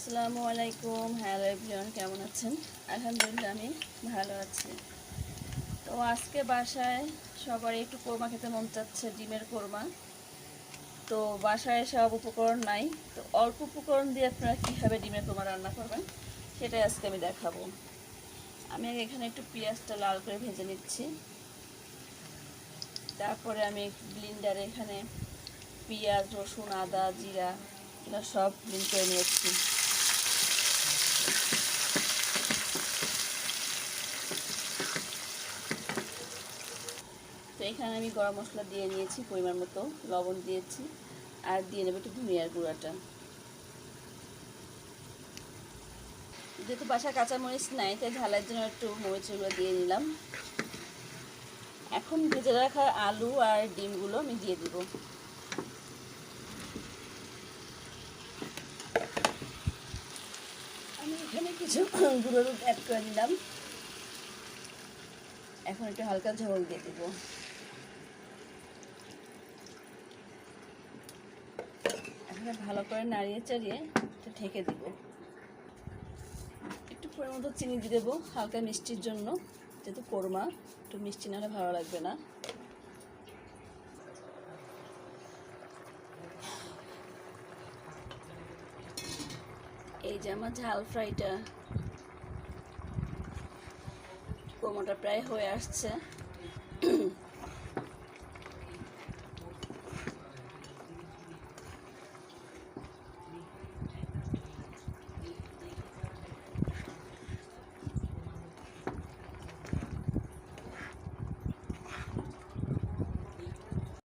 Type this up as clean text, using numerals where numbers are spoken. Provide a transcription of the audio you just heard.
আসসালামু আলাইকুম। Hello everyone, কেমন আছেন? আলহামদুলিল্লাহ, আমি ভালো আছি। তো আজকে বাসায় সবার একটু কোরমা খেতে মন চাচ্ছে, ডিমের কোরমা। তো বাসায় সব উপকরণ নাই, তো অল্প উপকরণ দিয়ে আপনারা কীভাবে ডিমের কোরমা রান্না করবেন সেটাই আজকে আমি দেখাবো। আমি এখানে একটু পেঁয়াজটা লাল করে ভেজে নিচ্ছি। তারপরে আমি ব্লিন্ডারে এখানে পেঁয়াজ, রসুন, আদা, জিরা এগুলো সব ব্লিন্ড করে নিয়েছি। তো এখানে আমি গরম মশলা দিয়ে নিয়েছি, পরিমাণ মতো লবণ দিয়েছি, আর দিয়ে নেব একটু ধনিয়ার গুঁড়াটা। যেহেতু বাসায় কাঁচামরিচ নাই, তাই ঝালের জন্য একটু মরিচের গুঁড়ো দিয়ে নিলাম। এখন ভেজে রাখা আলু আর ডিমগুলো আমি দিয়ে দিব। আমি এখানে কিছু গুঁড়ো দুধ অ্যাড করে দিলাম। এখন একটু হালকা ঝোল দিয়ে দিব। এখন ভালো করে নাড়িয়ে চাড়িয়ে একটু ঢেকে দিব। একটু পরিমাণ মতো চিনি দিয়ে দেবো হালকা মিষ্টির জন্য, যেহেতু কোরমা একটু মিষ্টি না হলে ভালো লাগবে না। এই যে আমার ঝাল ফ্রাইটা কোরমাটা প্রায় হয়ে আসছে।